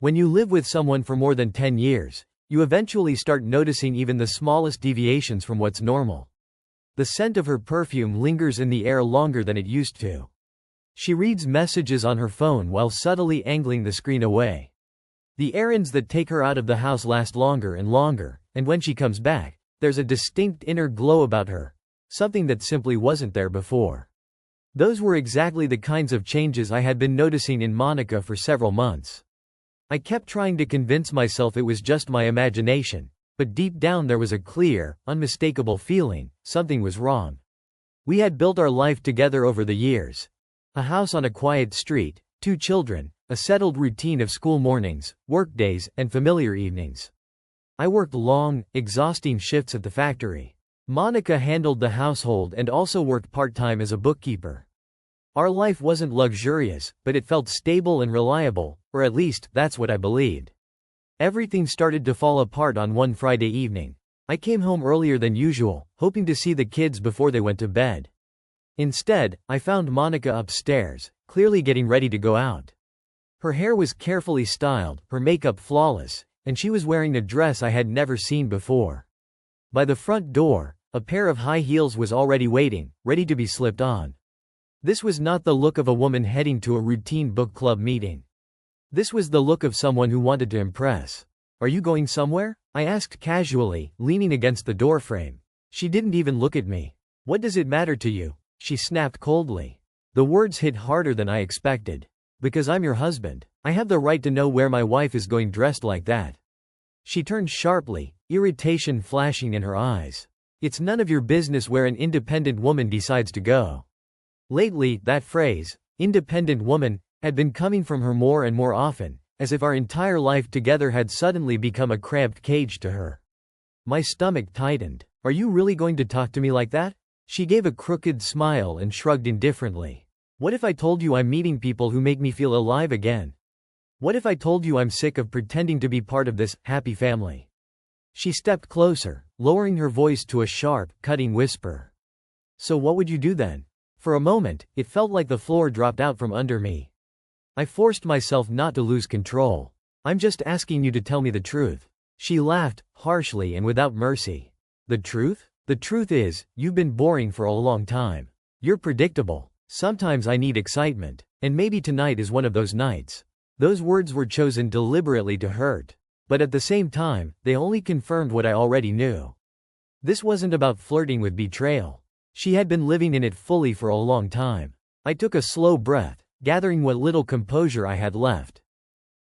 When you live with someone for more than 10 years, you eventually start noticing even the smallest deviations from what's normal. The scent of her perfume lingers in the air longer than it used to. She reads messages on her phone while subtly angling the screen away. The errands that take her out of the house last longer and longer, and when she comes back, there's a distinct inner glow about her, something that simply wasn't there before. Those were exactly the kinds of changes I had been noticing in Monica for several months. I kept trying to convince myself it was just my imagination, but deep down there was a clear, unmistakable feeling: something was wrong. We had built our life together over the years. A house on a quiet street, 2 children, a settled routine of school mornings, work days, and familiar evenings. I worked long, exhausting shifts at the factory. Monica handled the household and also worked part-time as a bookkeeper. Our life wasn't luxurious, but it felt stable and reliable, or at least, that's what I believed. Everything started to fall apart on one Friday evening. I came home earlier than usual, hoping to see the kids before they went to bed. Instead, I found Monica upstairs, clearly getting ready to go out. Her hair was carefully styled, her makeup flawless, and she was wearing a dress I had never seen before. By the front door, a pair of high heels was already waiting, ready to be slipped on. This was not the look of a woman heading to a routine book club meeting. This was the look of someone who wanted to impress. "Are you going somewhere?" I asked casually, leaning against the doorframe. She didn't even look at me. "What does it matter to you?" she snapped coldly. The words hit harder than I expected. "Because I'm your husband. I have the right to know where my wife is going dressed like that." She turned sharply, irritation flashing in her eyes. "It's none of your business where an independent woman decides to go." Lately, that phrase, independent woman, had been coming from her more and more often, as if our entire life together had suddenly become a cramped cage to her. My stomach tightened. "Are you really going to talk to me like that?" She gave a crooked smile and shrugged indifferently. "What if I told you I'm meeting people who make me feel alive again? What if I told you I'm sick of pretending to be part of this happy family?" She stepped closer, lowering her voice to a sharp, cutting whisper. "So what would you do then?" For a moment, it felt like the floor dropped out from under me. I forced myself not to lose control. "I'm just asking you to tell me the truth." She laughed, harshly and without mercy. "The truth? The truth is, you've been boring for a long time. You're predictable. Sometimes I need excitement. And maybe tonight is one of those nights." Those words were chosen deliberately to hurt. But at the same time, they only confirmed what I already knew. This wasn't about flirting with betrayal. She had been living in it fully for a long time. I took a slow breath, gathering what little composure I had left.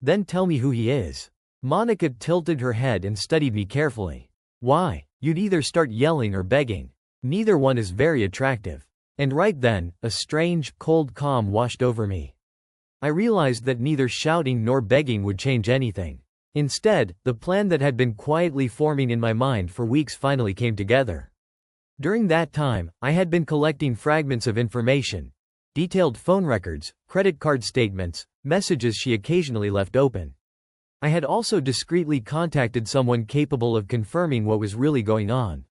"Then tell me who he is." Monica tilted her head and studied me carefully. "Why? You'd either start yelling or begging. Neither one is very attractive." And right then, a strange, cold calm washed over me. I realized that neither shouting nor begging would change anything. Instead, the plan that had been quietly forming in my mind for weeks finally came together. During that time, I had been collecting fragments of information: detailed phone records, credit card statements, messages she occasionally left open. I had also discreetly contacted someone capable of confirming what was really going on.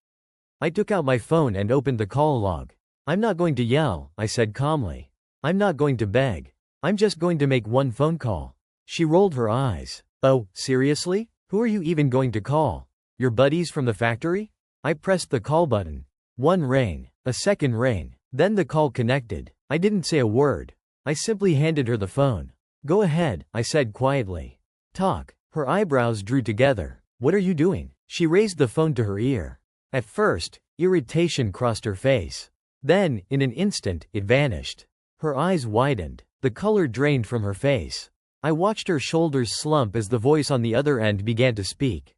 I took out my phone and opened the call log. "I'm not going to yell," I said calmly. "I'm not going to beg. I'm just going to make one phone call." She rolled her eyes. "Oh, seriously? Who are you even going to call? Your buddies from the factory?" I pressed the call button. One rang, a second rang, then the call connected. I didn't say a word. I simply handed her the phone. "Go ahead," I said quietly. "Talk." Her eyebrows drew together. "What are you doing?" She raised the phone to her ear. At first, irritation crossed her face. Then, in an instant, it vanished. Her eyes widened. The color drained from her face. I watched her shoulders slump as the voice on the other end began to speak.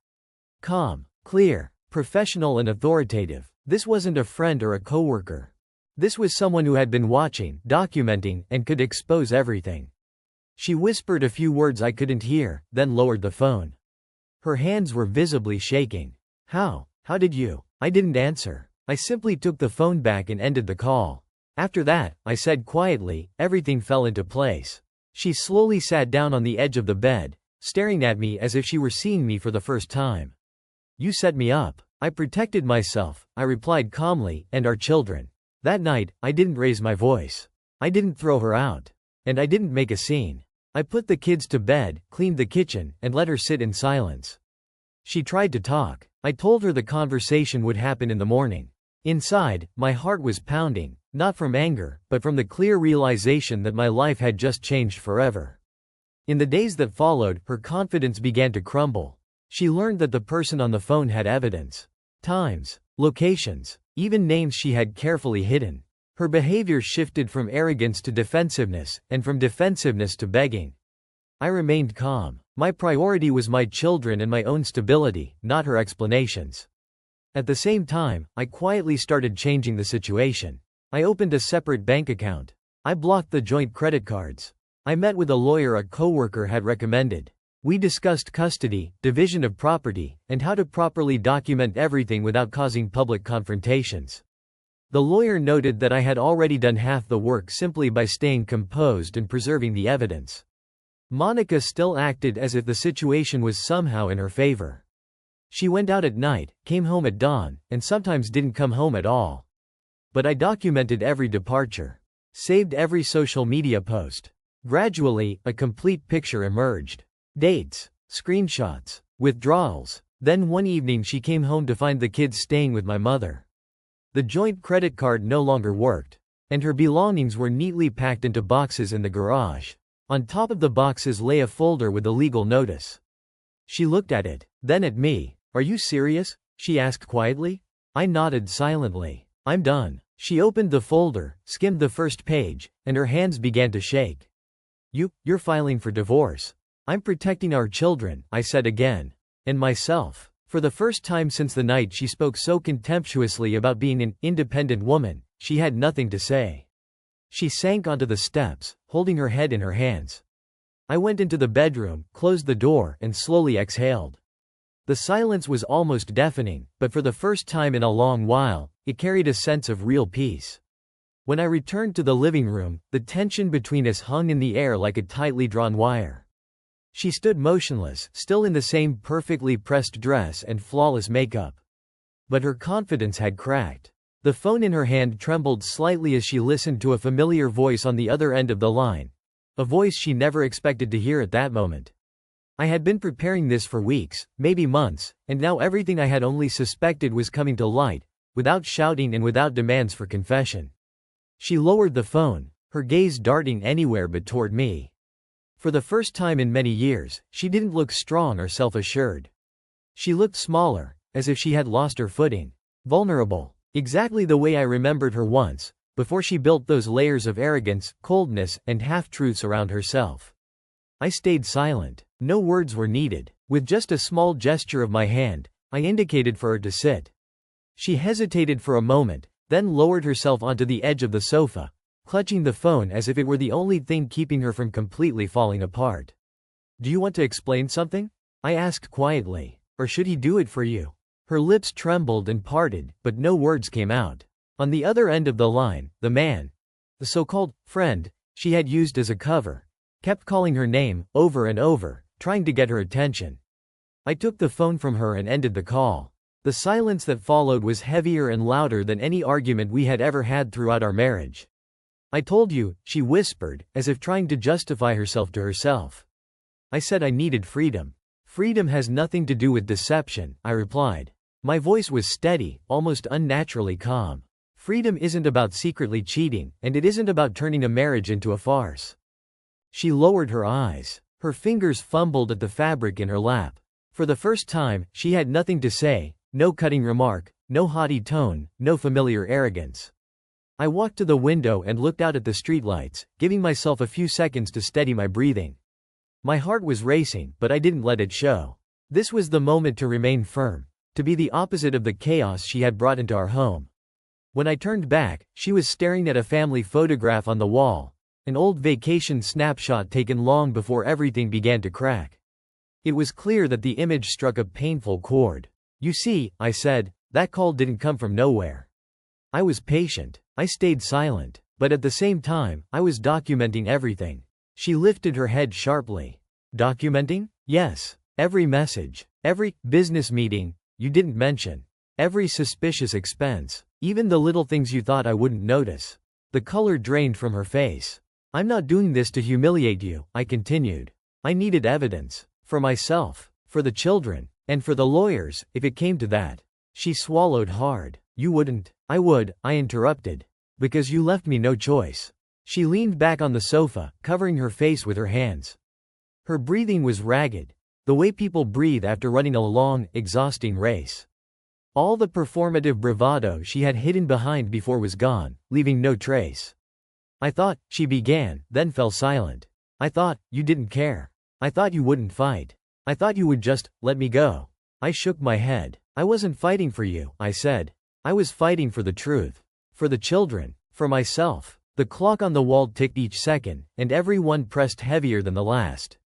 Calm, clear, professional and authoritative. This wasn't a friend or a coworker. This was someone who had been watching, documenting, and could expose everything. She whispered a few words I couldn't hear, then lowered the phone. Her hands were visibly shaking. How did you?" I didn't answer. I simply took the phone back and ended the call. "After that," I said quietly, "everything fell into place." She slowly sat down on the edge of the bed, staring at me as if she were seeing me for the first time. "You set me up. I protected myself," I replied calmly, "and our children. That night, I didn't raise my voice. I didn't throw her out. And I didn't make a scene. I put the kids to bed, cleaned the kitchen, and let her sit in silence. She tried to talk. I told her the conversation would happen in the morning. Inside, my heart was pounding, not from anger, but from the clear realization that my life had just changed forever. In the days that followed, her confidence began to crumble. She learned that the person on the phone had evidence. Times, locations, even names she had carefully hidden. Her behavior shifted from arrogance to defensiveness, and from defensiveness to begging. I remained calm. My priority was my children and my own stability, not her explanations. At the same time, I quietly started changing the situation. I opened a separate bank account. I blocked the joint credit cards. I met with a lawyer a coworker had recommended. We discussed custody, division of property, and how to properly document everything without causing public confrontations. The lawyer noted that I had already done half the work simply by staying composed and preserving the evidence. Monica still acted as if the situation was somehow in her favor. She went out at night, came home at dawn, and sometimes didn't come home at all. But I documented every departure, saved every social media post. Gradually, a complete picture emerged. Dates, screenshots, withdrawals. Then one evening she came home to find the kids staying with my mother. The joint credit card no longer worked, and her belongings were neatly packed into boxes in the garage. On top of the boxes lay a folder with a legal notice. She looked at it, then at me. "Are you serious?" she asked quietly. I nodded silently. "I'm done." She opened the folder, skimmed the first page, and her hands began to shake. You're filing for divorce." "I'm protecting our children," I said again. "And myself." For the first time since the night she spoke so contemptuously about being an independent woman, she had nothing to say. She sank onto the steps, holding her head in her hands. I went into the bedroom, closed the door, and slowly exhaled. The silence was almost deafening, but for the first time in a long while, it carried a sense of real peace. When I returned to the living room, the tension between us hung in the air like a tightly drawn wire. She stood motionless, still in the same perfectly pressed dress and flawless makeup. But her confidence had cracked. The phone in her hand trembled slightly as she listened to a familiar voice on the other end of the line. A voice she never expected to hear at that moment. I had been preparing this for weeks, maybe months, and now everything I had only suspected was coming to light, without shouting and without demands for confession. She lowered the phone, her gaze darting anywhere but toward me. For the first time in many years, she didn't look strong or self-assured. She looked smaller, as if she had lost her footing. Vulnerable. Exactly the way I remembered her once, before she built those layers of arrogance, coldness, and half-truths around herself. I stayed silent. No words were needed. With just a small gesture of my hand, I indicated for her to sit. She hesitated for a moment, then lowered herself onto the edge of the sofa, clutching the phone as if it were the only thing keeping her from completely falling apart. "Do you want to explain something?" I asked quietly. "Or should he do it for you?" Her lips trembled and parted, but no words came out. On the other end of the line, the man, the so-called friend she had used as a cover, kept calling her name, over and over, trying to get her attention. I took the phone from her and ended the call. The silence that followed was heavier and louder than any argument we had ever had throughout our marriage. "I told you," she whispered, as if trying to justify herself to herself. I said I needed freedom. "Freedom has nothing to do with deception," I replied. My voice was steady, almost unnaturally calm. "Freedom isn't about secretly cheating, and it isn't about turning a marriage into a farce." She lowered her eyes. Her fingers fumbled at the fabric in her lap. For the first time, she had nothing to say, no cutting remark, no haughty tone, no familiar arrogance. I walked to the window and looked out at the streetlights, giving myself a few seconds to steady my breathing. My heart was racing, but I didn't let it show. This was the moment to remain firm, to be the opposite of the chaos she had brought into our home. When I turned back, she was staring at a family photograph on the wall, an old vacation snapshot taken long before everything began to crack. It was clear that the image struck a painful chord. "You see," I said, "that call didn't come from nowhere." I was patient. I stayed silent. But at the same time, I was documenting everything. She lifted her head sharply. "Documenting?" "Yes. Every message. Every business meeting you didn't mention. Every suspicious expense. Even the little things you thought I wouldn't notice." The color drained from her face. I'm not doing this to humiliate you, I continued. I needed evidence. For myself, for the children, and for the lawyers, if it came to that. She swallowed hard. You wouldn't. I would, I interrupted. Because you left me no choice. She leaned back on the sofa, covering her face with her hands. Her breathing was ragged, the way people breathe after running a long, exhausting race. All the performative bravado she had hidden behind before was gone, leaving no trace. I thought, she began, then fell silent. I thought, you didn't care. I thought you wouldn't fight. I thought you would just let me go. I shook my head. I wasn't fighting for you, I said. I was fighting for the truth. For the children. For myself. The clock on the wall ticked each second, and every one pressed heavier than the last.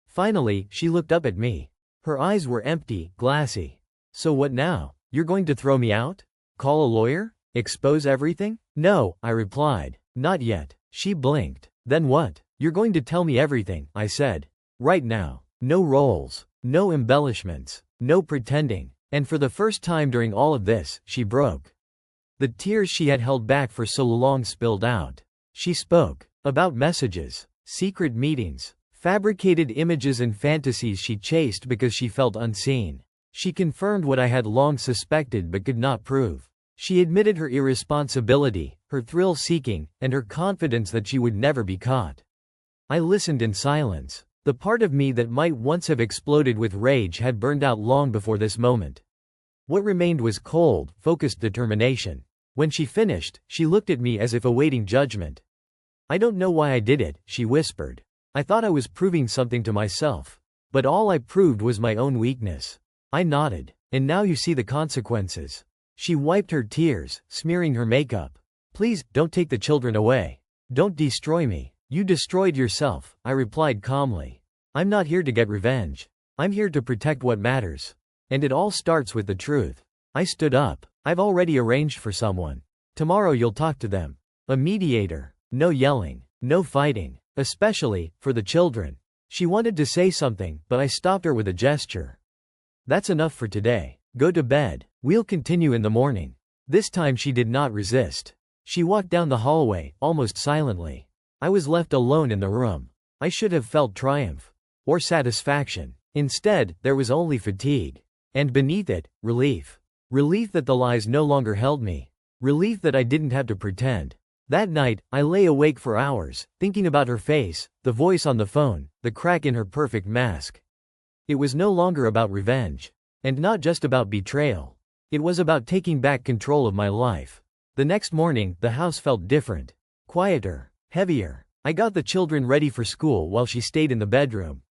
Finally, she looked up at me. Her eyes were empty, glassy. So what now? You're going to throw me out? Call a lawyer? Expose everything? No, I replied. Not yet. She blinked. Then what? You're going to tell me everything, I said. Right now. No roles. No embellishments. No pretending. And for the first time during all of this, she broke. The tears she had held back for so long spilled out. She spoke. About messages. Secret meetings. Fabricated images and fantasies she chased because she felt unseen. She confirmed what I had long suspected but could not prove. She admitted her irresponsibility, her thrill-seeking, and her confidence that she would never be caught. I listened in silence. The part of me that might once have exploded with rage had burned out long before this moment. What remained was cold, focused determination. When she finished, she looked at me as if awaiting judgment. I don't know why I did it, she whispered. I thought I was proving something to myself. But all I proved was my own weakness. I nodded. And now you see the consequences. She wiped her tears, smearing her makeup. Please, don't take the children away. Don't destroy me. You destroyed yourself, I replied calmly. I'm not here to get revenge. I'm here to protect what matters. And it all starts with the truth. I stood up. I've already arranged for someone. Tomorrow you'll talk to them. A mediator. No yelling. No fighting. Especially, for the children. She wanted to say something, but I stopped her with a gesture. That's enough for today. Go to bed. We'll continue in the morning. This time she did not resist. She walked down the hallway, almost silently. I was left alone in the room. I should have felt triumph. Or satisfaction. Instead, there was only fatigue. And beneath it, relief. Relief that the lies no longer held me. Relief that I didn't have to pretend. That night, I lay awake for hours, thinking about her face, the voice on the phone, the crack in her perfect mask. It was no longer about revenge. And not just about betrayal. It was about taking back control of my life. The next morning, the house felt different. Quieter. Heavier. I got the children ready for school while she stayed in the bedroom.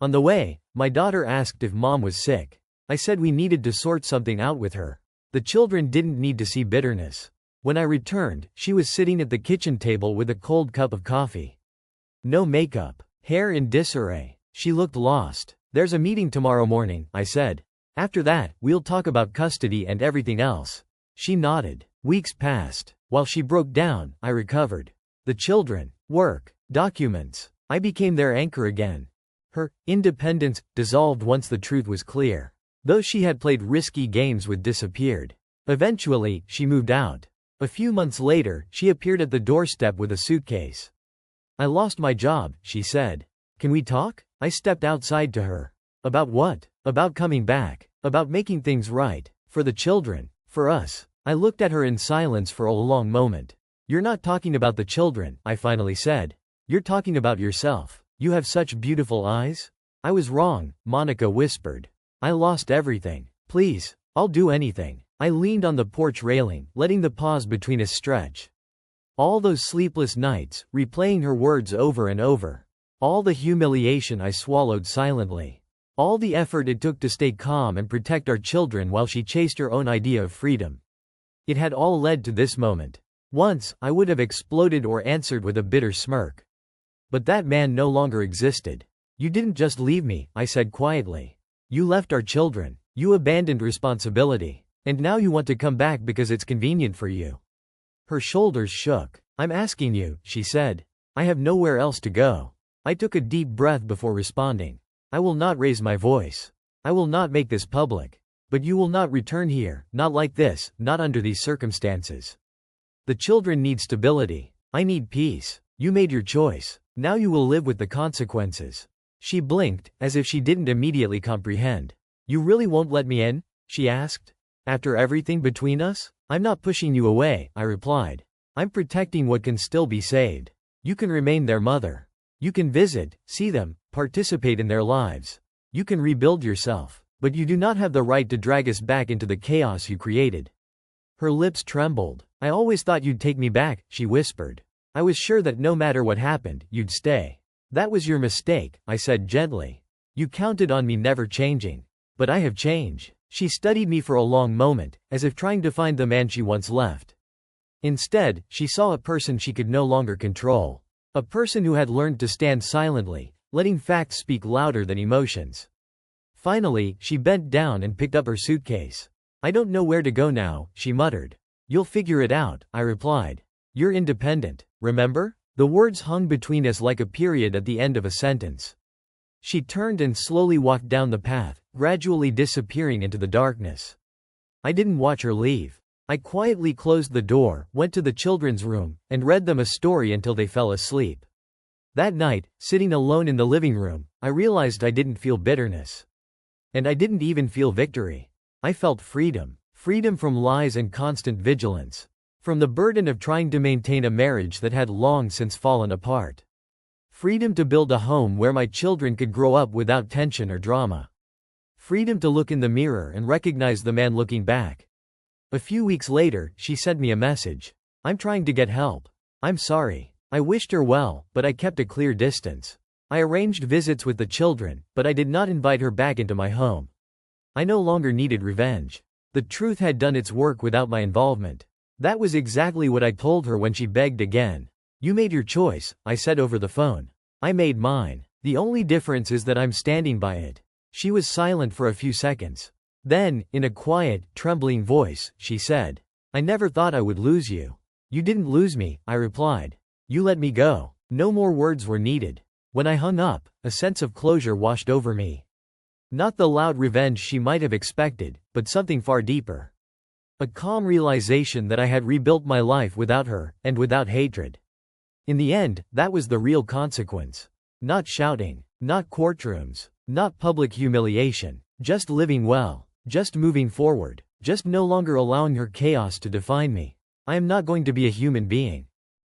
On the way, my daughter asked if Mom was sick. I said we needed to sort something out with her. The children didn't need to see bitterness. When I returned, she was sitting at the kitchen table with a cold cup of coffee. No makeup. Hair in disarray. She looked lost. There's a meeting tomorrow morning, I said. After that, we'll talk about custody and everything else. She nodded. Weeks passed. While she broke down, I recovered. The children. Work. Documents. I became their anchor again. Her independence dissolved once the truth was clear. Those she had played risky games with disappeared. Eventually, she moved out. A few months later, she appeared at the doorstep with a suitcase. I lost my job, she said. Can we talk? I stepped outside to her. About what? About coming back. About making things right. For the children. For us. I looked at her in silence for a long moment. You're not talking about the children, I finally said. You're talking about yourself. You have such beautiful eyes. I was wrong, Monica whispered. I lost everything. Please, I'll do anything. I leaned on the porch railing, letting the pause between us stretch. All those sleepless nights, replaying her words over and over. All the humiliation I swallowed silently. All the effort it took to stay calm and protect our children while she chased her own idea of freedom. It had all led to this moment. Once, I would have exploded or answered with a bitter smirk. But that man no longer existed. You didn't just leave me, I said quietly. You left our children. You abandoned responsibility. And now you want to come back because it's convenient for you. Her shoulders shook. I'm asking you, she said. I have nowhere else to go. I took a deep breath before responding. I will not raise my voice. I will not make this public. But you will not return here, not like this, not under these circumstances. The children need stability. I need peace. You made your choice. Now you will live with the consequences. She blinked, as if she didn't immediately comprehend. You really won't let me in? She asked. After everything between us? I'm not pushing you away, I replied. I'm protecting what can still be saved. You can remain their mother. You can visit, see them, participate in their lives. You can rebuild yourself. But you do not have the right to drag us back into the chaos you created. Her lips trembled. I always thought you'd take me back, she whispered. I was sure that no matter what happened, you'd stay. That was your mistake, I said gently. You counted on me never changing. But I have changed. She studied me for a long moment, as if trying to find the man she once left. Instead, she saw a person she could no longer control. A person who had learned to stand silently, letting facts speak louder than emotions. Finally, she bent down and picked up her suitcase. I don't know where to go now, she muttered. You'll figure it out, I replied. You're independent, remember? The words hung between us like a period at the end of a sentence. She turned and slowly walked down the path, gradually disappearing into the darkness. I didn't watch her leave. I quietly closed the door, went to the children's room, and read them a story until they fell asleep. That night, sitting alone in the living room, I realized I didn't feel bitterness. And I didn't even feel victory. I felt freedom. Freedom from lies and constant vigilance. From the burden of trying to maintain a marriage that had long since fallen apart. Freedom to build a home where my children could grow up without tension or drama. Freedom to look in the mirror and recognize the man looking back. A few weeks later, she sent me a message. I'm trying to get help. I'm sorry. I wished her well, but I kept a clear distance. I arranged visits with the children, but I did not invite her back into my home. I no longer needed revenge. The truth had done its work without my involvement. That was exactly what I told her when she begged again. You made your choice, I said over the phone. I made mine. The only difference is that I'm standing by it. She was silent for a few seconds. Then, in a quiet, trembling voice, she said, I never thought I would lose you. You didn't lose me, I replied. You let me go. No more words were needed. When I hung up, a sense of closure washed over me. Not the loud revenge she might have expected, but something far deeper. A calm realization that I had rebuilt my life without her, and without hatred. In the end, that was the real consequence. Not shouting, not courtrooms, not public humiliation, just living well, just moving forward, just no longer allowing her chaos to define me. I am not going to be a human being.